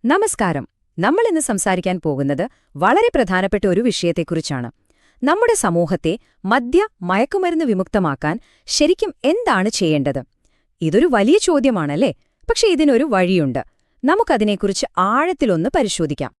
നമസ്കാരം. നമ്മൾ ഇന്ന് സംസാരിക്കാൻ പോകുന്നത് വളരെ പ്രധാനപ്പെട്ട ഒരു വിഷയത്തെക്കുറിച്ചാണ്. നമ്മുടെ സമൂഹത്തെ മയക്കുമരുന്ന് വിമുക്തമാക്കാൻ ശരിക്കും എന്താണ് ചെയ്യേണ്ടത്? ഇതൊരു വലിയ ചോദ്യമാണല്ലേ? പക്ഷെ ഇതിനൊരു വഴിയുണ്ട്. നമുക്കതിനെക്കുറിച്ച് ആഴത്തിലൊന്ന് പരിശോധിക്കാം.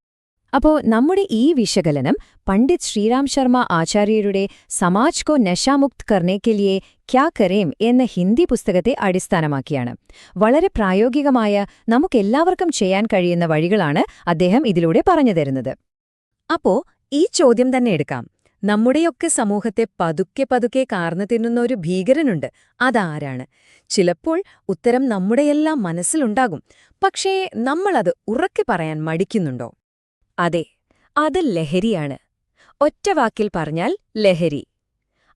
അപ്പോ നമ്മുടെ ഈ വിശകലനം പണ്ഡിറ്റ് ശ്രീറാം ശർമ്മ ആചാര്യരുടെ സമാജ് കോ നശാമുക്ത് കർണേ കെ ലിയേ ക്യാ കരേം എന്ന ഹിന്ദി പുസ്തകത്തെ അടിസ്ഥാനമാക്കിയാണ്. വളരെ പ്രായോഗികമായ നമുക്കെല്ലാവർക്കും ചെയ്യാൻ കഴിയുന്ന വഴികളാണ് അദ്ദേഹം ഇതിലൂടെ പറഞ്ഞുതരുന്നത്. അപ്പോ ഈ ചോദ്യം തന്നെ എടുക്കാം. നമ്മുടെയൊക്കെ സമൂഹത്തെ പതുക്കെ പതുക്കെ കാർന്നു തിന്നുന്ന ഒരു ഭീകരനുണ്ട്. അതാരാണ്? ചിലപ്പോൾ ഉത്തരം നമ്മുടെയെല്ലാം മനസ്സിലുണ്ടാകും. പക്ഷേ നമ്മളത് ഉറക്കെ പറയാൻ മടിക്കുന്നുണ്ടോ? അതെ, അത് ലഹരിയാണ്. ഒറ്റവാക്കിൽ പറഞ്ഞാൽ ലഹരി.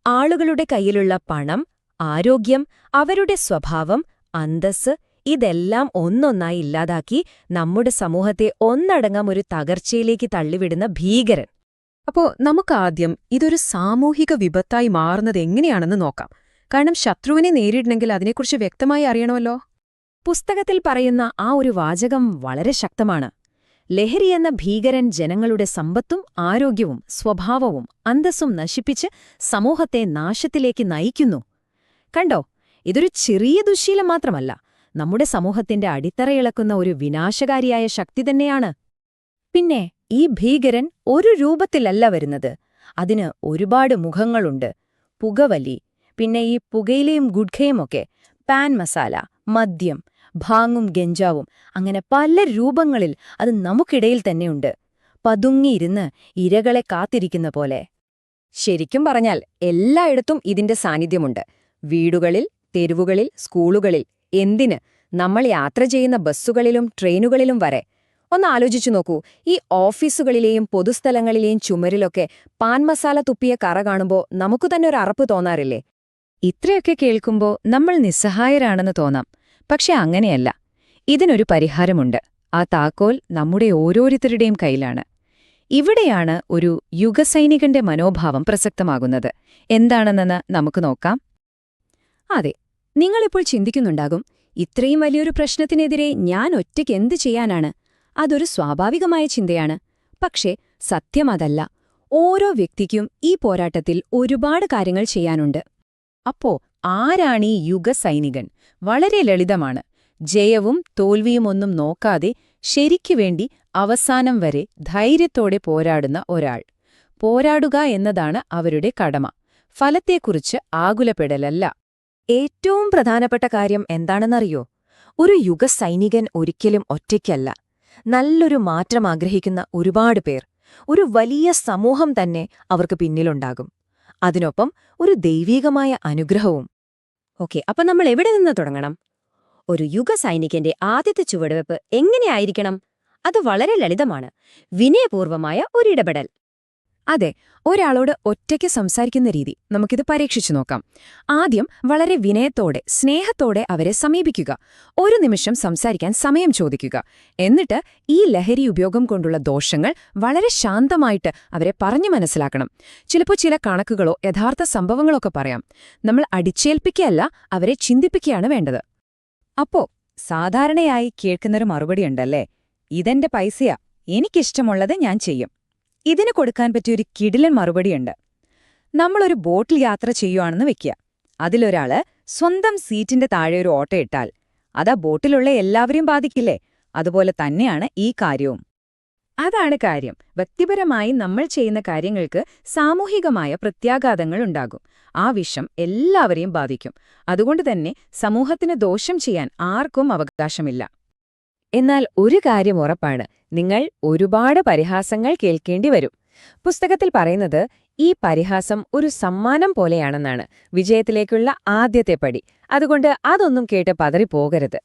ആളുകളുടെ കയ്യിലുള്ള പണം, ആരോഗ്യം, അവരുടെ സ്വഭാവം, അന്തസ്സ് ഇതെല്ലാം ഒന്നൊന്നായി ഇല്ലാതാക്കി നമ്മുടെ സമൂഹത്തെ ഒന്നടങ്കം ഒരു തകർച്ചയിലേക്ക് തള്ളിവിടുന്ന ഭീകരൻ. അപ്പോ നമുക്കാദ്യം ഇതൊരു സാമൂഹിക വിപത്തായി മാറുന്നത് എങ്ങനെയാണെന്ന് നോക്കാം. കാരണം ശത്രുവിനെ നേരിടണമെങ്കിൽ അതിനെക്കുറിച്ച് വ്യക്തമായി അറിയണമല്ലോ. പുസ്തകത്തിൽ പറയുന്ന ആ ഒരു വാചകം വളരെ ശക്തമാണ്. ലഹരിയെന്ന ഭീകരൻ ജനങ്ങളുടെ സമ്പത്തും ആരോഗ്യവും സ്വഭാവവും അന്തസ്സും നശിപ്പിച്ച് സമൂഹത്തെ നാശത്തിലേക്ക് നയിക്കുന്നു. കണ്ടോ, ഇതൊരു ചെറിയ ദുശ്ശീലം മാത്രമല്ല, നമ്മുടെ സമൂഹത്തിന്റെ അടിത്തറയിളക്കുന്ന ഒരു വിനാശകാരിയായ ശക്തി തന്നെയാണ്. പിന്നെ ഈ ഭീകരൻ ഒരു രൂപത്തിലല്ല വരുന്നത്. അതിന് ഒരുപാട് മുഖങ്ങളുണ്ട്. പുകവലി, പിന്നെ ഈ പുകയിലയും ഗുഡ്ഖയുമൊക്കെ, പാൻ മസാല, മദ്യം, ഭാങ്ങും ഗഞ്ചാവും, അങ്ങനെ പല രൂപങ്ങളിൽ അത് നമുക്കിടയിൽ തന്നെയുണ്ട്. പതുങ്ങിയിരുന്ന് ഇരകളെ കാത്തിരിക്കുന്ന പോലെ. ശരിക്കും പറഞ്ഞാൽ എല്ലായിടത്തും ഇതിന്റെ സാന്നിധ്യമുണ്ട്. വീടുകളിൽ, തെരുവുകളിൽ, സ്കൂളുകളിൽ, എന്തിന് നമ്മൾ യാത്ര ചെയ്യുന്ന ബസ്സുകളിലും ട്രെയിനുകളിലും വരെ. ഒന്ന് ആലോചിച്ചു നോക്കൂ, ഈ ഓഫീസുകളിലെയും പൊതുസ്ഥലങ്ങളിലെയും ചുമരിലൊക്കെ പാൻ മസാല തുപ്പിയ കറ കാണുമ്പോൾ നമുക്കു തന്നെ ഒരു അറപ്പ് തോന്നാറില്ലേ? ഇത്രയൊക്കെ കേൾക്കുമ്പോൾ നമ്മൾ നിസ്സഹായരാണെന്ന് തോന്നാം. പക്ഷെ അങ്ങനെയല്ല. ഇതിനൊരു പരിഹാരമുണ്ട്. ആ താക്കോൽ നമ്മുടെ ഓരോരുത്തരുടെയും കയ്യിലാണ്. ഇവിടെയാണ് ഒരു യുഗസൈനികന്റെ മനോഭാവം പ്രസക്തമാകുന്നത്. എന്താണെന്ന് നമുക്ക് നോക്കാം. അതെ, നിങ്ങളിപ്പോൾ ചിന്തിക്കുന്നുണ്ടാകും, ഇത്രയും വലിയൊരു പ്രശ്നത്തിനെതിരെ ഞാൻ ഒറ്റയ്ക്ക് എന്ത് ചെയ്യാനാണ്? അതൊരു സ്വാഭാവികമായ ചിന്തയാണ്. പക്ഷേ സത്യം അതല്ല. ഓരോ വ്യക്തിക്കും ഈ പോരാട്ടത്തിൽ ഒരുപാട് കാര്യങ്ങൾ ചെയ്യാനുണ്ട്. അപ്പോ ആരാണീ യുഗസൈനികൻ? വളരെ ലളിതമാണ്. ജയവും തോൽവിയുമൊന്നും നോക്കാതെ ശരിക്കുവേണ്ടി അവസാനം വരെ ധൈര്യത്തോടെ പോരാടുന്ന ഒരാൾ. പോരാടുക എന്നതാണ് അവരുടെ കടമ. ഫലത്തെക്കുറിച്ച് ആകുലപ്പെടലല്ല. ഏറ്റവും പ്രധാനപ്പെട്ട കാര്യം എന്താണെന്നറിയോ? ഒരു യുഗസൈനികൻ ഒരിക്കലും ഒറ്റയ്ക്കല്ല. നല്ലൊരു മാറ്റം ആഗ്രഹിക്കുന്ന ഒരുപാട് പേർ, ഒരു വലിയ സമൂഹം തന്നെ അവർക്ക് പിന്നിലുണ്ടാകും. അതിനൊപ്പം ഒരു ദൈവീകമായ അനുഗ്രഹവും. ഓക്കെ, അപ്പൊ നമ്മൾ എവിടെ നിന്ന് തുടങ്ങണം? ഒരു യുഗസൈനികന്റെ ആദ്യത്തെ ചുവടുവെപ്പ് എങ്ങനെയായിരിക്കണം? അത് വളരെ ലളിതമാണ്. വിനയപൂർവമായ ഒരിടപെടൽ. അതെ, ഒരാളോട് ഒറ്റയ്ക്ക് സംസാരിക്കുന്ന രീതി നമുക്കിത് പരീക്ഷിച്ചു നോക്കാം. ആദ്യം വളരെ വിനയത്തോടെ, സ്നേഹത്തോടെ അവരെ സമീപിക്കുക. ഒരു നിമിഷം സംസാരിക്കാൻ സമയം ചോദിക്കുക. എന്നിട്ട് ഈ ലഹരി ഉപയോഗം കൊണ്ടുള്ള ദോഷങ്ങൾ വളരെ ശാന്തമായിട്ട് അവരെ പറഞ്ഞു മനസ്സിലാക്കണം. ചിലപ്പോൾ ചില കണക്കുകളോ യഥാർത്ഥ സംഭവങ്ങളൊക്കെ പറയാം. നമ്മൾ അടിച്ചേൽപ്പിക്കുകയല്ല, അവരെ ചിന്തിപ്പിക്കുകയാണ് വേണ്ടത്. അപ്പോ സാധാരണയായി കേൾക്കുന്നൊരു മറുപടിയുണ്ടല്ലേ, ഇതെന്റെ പൈസയാ, എനിക്കിഷ്ടമുള്ളത് ഞാൻ ചെയ്യും. ഇതിന് കൊടുക്കാൻ പറ്റിയൊരു കിടിലൻ മറുപടിയുണ്ട്. നമ്മളൊരു ബോട്ടിൽ യാത്ര ചെയ്യുവാണെന്ന് വെക്കുക. അതിലൊരാള് സ്വന്തം സീറ്റിന്റെ താഴെ ഒരു ഓട്ടയിട്ടാൽ അതാ ബോട്ടിലുള്ള എല്ലാവരെയും ബാധിക്കില്ലേ? അതുപോലെ തന്നെയാണ് ഈ കാര്യവും. അതാണ് കാര്യം. വ്യക്തിപരമായി നമ്മൾ ചെയ്യുന്ന കാര്യങ്ങൾക്ക് സാമൂഹികമായ പ്രത്യാഘാതങ്ങൾ ഉണ്ടാകും. ആ വിഷം എല്ലാവരെയും ബാധിക്കും. അതുകൊണ്ട് തന്നെ സമൂഹത്തിന് ദോഷം ചെയ്യാൻ ആർക്കും അവകാശമില്ല. എന്നാൽ ഒരു കാര്യം ഉറപ്പാണ്, നിങ്ങൾ ഒരുപാട് പരിഹാസങ്ങൾ കേൾക്കേണ്ടി വരും. പുസ്തകത്തിൽ പറയുന്നത് ഈ പരിഹാസം ഒരു സമ്മാനം പോലെയാണെന്നാണ്, വിജയത്തിലേക്കുള്ള ആദ്യത്തെ പടി. അതുകൊണ്ട് അതൊന്നും കേട്ട് പതറിപ്പോകരുത്.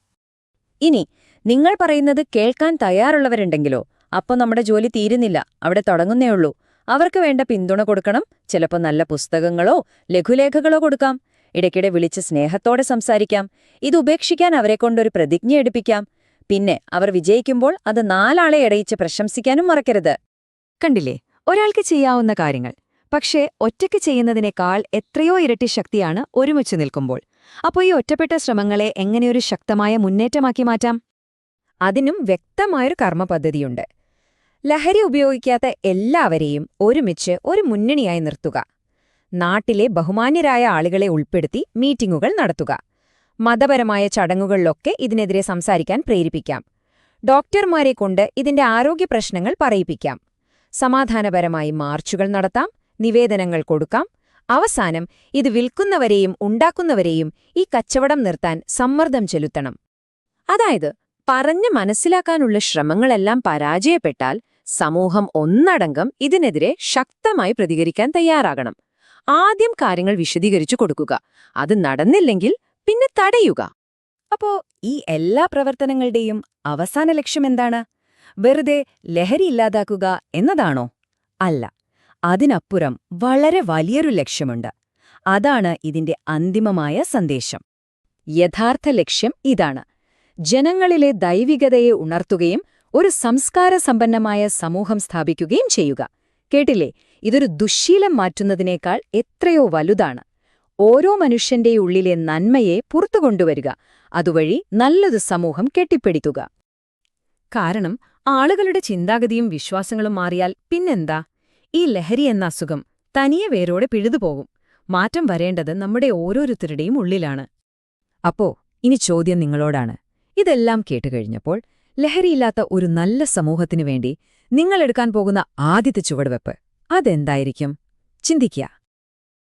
ഇനി നിങ്ങൾ പറയുന്നത് കേൾക്കാൻ തയ്യാറുള്ളവരുണ്ടെങ്കിലോ, അപ്പോൾ നമ്മുടെ ജോലി തീരുന്നില്ല, അവിടെ തുടങ്ങുന്നേയുള്ളൂ. അവർക്ക് വേണ്ട പിന്തുണ കൊടുക്കണം. ചിലപ്പോൾ നല്ല പുസ്തകങ്ങളോ ലഘുലേഖകളോ കൊടുക്കാം. ഇടയ്ക്കിടെ വിളിച്ച് സ്നേഹത്തോടെ സംസാരിക്കാം. ഇത് ഉപേക്ഷിക്കാൻ അവരെക്കൊണ്ടൊരു പ്രതിജ്ഞ എടുപ്പിക്കാം. പിന്നെ അവർ വിജയിക്കുമ്പോൾ അത് 4 ആളെ ഇടയിച്ച് പ്രശംസിക്കാനും മറക്കരുത്. കണ്ടില്ലേ, ഒരാൾക്ക് ചെയ്യാവുന്ന കാര്യങ്ങൾ. പക്ഷേ ഒറ്റയ്ക്ക് ചെയ്യുന്നതിനേക്കാൾ എത്രയോ ഇരട്ടി ശക്തിയാണ് ഒരുമിച്ച് നിൽക്കുമ്പോൾ. അപ്പോൾ ഈ ഒറ്റപ്പെട്ട ശ്രമങ്ങളെ എങ്ങനെയൊരു ശക്തമായ മുന്നേറ്റമാക്കി മാറ്റാം? അതിനും വ്യക്തമായൊരു കർമ്മപദ്ധതിയുണ്ട്. ലഹരി ഉപയോഗിക്കാത്ത എല്ലാവരെയും ഒരുമിച്ച് ഒരു മുന്നണിയായി നിർത്തുക. നാട്ടിലെ ബഹുമാന്യരായ ആളുകളെ ഉൾപ്പെടുത്തി മീറ്റിംഗുകൾ നടത്തുക. മതപരമായ ചടങ്ങുകളിലൊക്കെ ഇതിനെതിരെ സംസാരിക്കാൻ പ്രേരിപ്പിക്കാം. ഡോക്ടർമാരെ കൊണ്ട് ഇതിന്റെ ആരോഗ്യ പ്രശ്നങ്ങൾ പറയിപ്പിക്കാം. സമാധാനപരമായി മാർച്ചുകൾ നടത്താം, നിവേദനങ്ങൾ കൊടുക്കാം. അവസാനം ഇത് വിൽക്കുന്നവരെയും ഉണ്ടാക്കുന്നവരെയും ഈ കച്ചവടം നിർത്താൻ സമ്മർദ്ദം ചെലുത്തണം. അതായത് പറഞ്ഞ് മനസ്സിലാക്കാനുള്ള ശ്രമങ്ങളെല്ലാം പരാജയപ്പെട്ടാൽ സമൂഹം ഒന്നടങ്കം ഇതിനെതിരെ ശക്തമായി പ്രതികരിക്കാൻ തയ്യാറാകണം. ആദ്യം കാര്യങ്ങൾ വിശദീകരിച്ചു കൊടുക്കുക. അത് നടന്നില്ലെങ്കിൽ പിന്നെ തടയുക. അപ്പോ ഈ എല്ലാ പ്രവർത്തനങ്ങളുടെയും അവസാന ലക്ഷ്യമെന്താണ്? വെറുതെ ലഹരി ഇല്ലാതാക്കുക എന്നതാണോ? അല്ല, അതിനപ്പുറം വളരെ വലിയൊരു ലക്ഷ്യമുണ്ട്. അതാണ് ഇതിന്റെ അന്തിമമായ സന്ദേശം. യഥാർത്ഥ ലക്ഷ്യം ഇതാണ്: ജനങ്ങളിലെ ദൈവികതയെ ഉണർത്തുകയും ഒരു സംസ്കാരസമ്പന്നമായ സമൂഹം സ്ഥാപിക്കുകയും ചെയ്യുക. കേട്ടില്ലേ, ഇതൊരു ദുശ്ശീലം മാറ്റുന്നതിനേക്കാൾ എത്രയോ വലുതാണ്. ഓരോ മനുഷ്യന്റെ ഉള്ളിലെ നന്മയെ പുറത്തുകൊണ്ടുവരിക, അതുവഴി നല്ലൊരു സമൂഹം കെട്ടിപ്പടുക്കുക. കാരണം ആളുകളുടെ ചിന്താഗതിയും വിശ്വാസങ്ങളും മാറിയാൽ പിന്നെന്താ? ഈ ലഹരി എന്ന അസുഖം തനിയെ വേരോടെ പിഴുതുപോകും. മാറ്റം വരേണ്ടത് നമ്മുടെ ഓരോരുത്തരുടെയും ഉള്ളിലാണ്. അപ്പോ ഇനി ചോദ്യം നിങ്ങളോടാണ്. ഇതെല്ലാം കേട്ടുകഴിഞ്ഞപ്പോൾ ലഹരിയില്ലാത്ത ഒരു നല്ല സമൂഹത്തിനു വേണ്ടി നിങ്ങളെടുക്കാൻ പോകുന്ന ആദ്യത്തെ ചുവടുവെപ്പ് അതെന്തായിരിക്കും? ചിന്തിക്കുക.